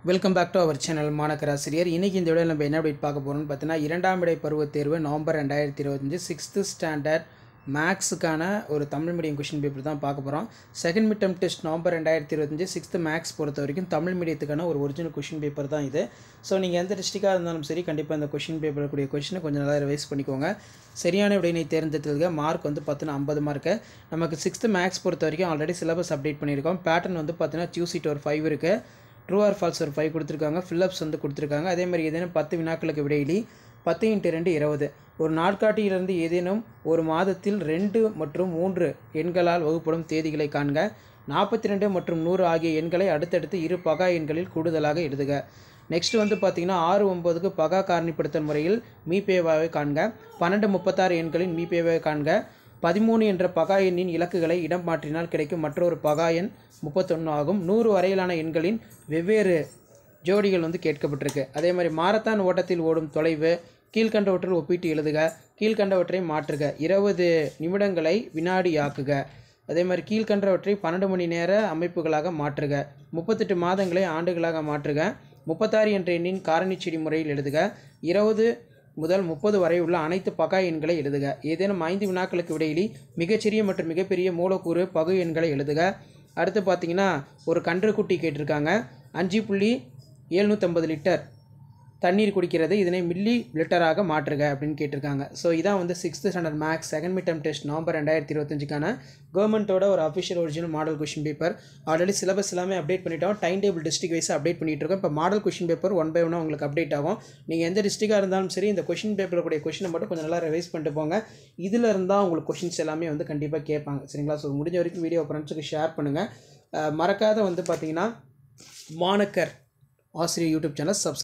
Welcome back to our channel மாணக்கர் ஆசிரியர். இன்றைக்கி இந்த வீடியோவில் நம்ம என்ன அப்டேட் பார்க்க போகிறோம்னு பார்த்தீங்கன்னா, இரண்டாம் இடை பருவத் தேர்வு நவம்பர் 2025 6th ஸ்டாண்டர்ட் மேக்ஸுக்கான ஒரு தமிழ் மீடியம் கொஷின் பேப்பர் தான் பார்க்க போகிறோம். Second mid term test November 2025 6th maths பொறுத்த வரைக்கும் தமிழ் மீடியத்துக்கான ஒரு ஒரிஜினல் கொஷின் பேப்பர் தான் இது. ஸோ நீங்கள் எந்த டிஸ்ட்ரிக்டாக இருந்தாலும் சரி, கண்டிப்பாக இந்த கொஷின் பேப்பரில் கூடிய கொஷினை கொஞ்சம் நல்லா ரிவைஸ் பண்ணிக்கோங்க. சரியான விடையினை தேர்ந்தெடுத்ததுக்கு மார்க் வந்து பார்த்தீங்கன்னா 50 மார்க்கு. நமக்கு 6th மேக்ஸ் பொறுத்த வரைக்கும் ஆல்ரெடி சிலபஸ் அப்டேட் பண்ணியிருக்கோம். பேட்டர்ன் வந்து பார்த்தீங்கன்னா சூஸ் ஒரு 5 இருக்குது, ட்ரூ ஆர் ஃபால்ஸ் ஒரு 5 கொடுத்துருக்காங்க, ஃபில்லப்ஸ் வந்து கொடுத்துருக்காங்க. அதே மாதிரி ஏதேனும் 10 வினாக்களுக்கு விடையிலி 10 × 2 20. ஒரு நாட்காட்டியிலிருந்து ஏதேனும் ஒரு மாதத்தில் 2 மற்றும் 3 எண்களால் வகுப்படும் தேதிகளை காண்க. 42 மற்றும் 100 ஆகிய எண்களை அடுத்தடுத்து இரு பகா எண்களில் கூடுதலாக எழுதுக. நெக்ஸ்ட் வந்து பார்த்தீங்கன்னா 6 9க்கு பகா காரணிப்படுத்தல் முறையில் மீபேவாவை காண்க. 12 36 எண்களின் மீபேவாவை காண்க. 13 என்ற பகா எண்ணின் இலக்குகளை இடம் மாற்றினால் கிடைக்கும் மற்றொரு பகா எண் 31 ஆகும். 100 வரையிலான எண்களின் வெவ்வேறு ஜோடிகள் வந்து கேட்கப்பட்டிருக்கு. அதே மாதிரி மாரத்தான் ஓட்டத்தில் ஓடும் தொலைவு கீழ்கண்டவற்றில் ஒப்பிட்டு எழுதுக. கீழ்கண்டவற்றை மாற்றுக. 20 நிமிடங்களை வினாடியாக்குக. அதே மாதிரி கீழ்கண்டவற்றை 12 மணி நேர அமைப்புகளாக மாற்றுக. 38 மாதங்களை ஆண்டுகளாக மாற்றுக. 36 என்ற எண்ணின் காரணிச்செடி முறையில் எழுதுக. 20 முதல் 30 வரை உள்ள அனைத்து பகா எண்களை எழுதுக. ஏதேனும் 5 வினாக்களுக்கு விடையிலி மிகச்சிறிய மற்றும் மிகப்பெரிய மூலக்கூறு பகு எண்களை எழுதுக. அடுத்து பார்த்தீங்கன்னா ஒரு கன்றுக்குட்டி கேட்டிருக்காங்க. 5.750 லிட்டர் தண்ணீர் குடிக்கிறது, இதனை மில்லி லிட்டராக மாற்றுக அப்படின்னு கேட்டிருக்காங்க. ஸோ இதான் வந்து 6th standard maths second mid term test November 2025க்கான கவர்மெண்ட்டோட ஒரு official original model question paper. Already syllabus எல்லாமே அப்டேட் பண்ணிட்டோம். Time table district wise update பண்ணிட்டு இருக்கோம். இப்போ மாடல் கொஷின் பேப்பர் 1 by 1 உங்களுக்கு அப்டேட் ஆகும். நீங்கள் எந்த டிஸ்ட்ரிக்டாக இருந்தாலும் சரி, இந்த கொஷின் பேப்பரில் கூடிய கொஷினை மட்டும் கொஞ்சம் நல்லா ரிவைஸ் பண்ணிட்டு போங்க. இதில் இருந்தால் உங்களுக்கு கொஷின்ஸ் எல்லாமே வந்து கண்டிப்பாக கேட்பாங்க. சரிங்களா? ஸோ முடிஞ்ச வரைக்கும் வீடியோ ஃப்ரெண்ட்ஸுக்கு ஷேர் பண்ணுங்கள். மறக்காத வந்து பார்த்தீங்கன்னா மாணக்கர் ஆசிரியர் யூடியூப் சேனல் சப்ஸ்கிரைப்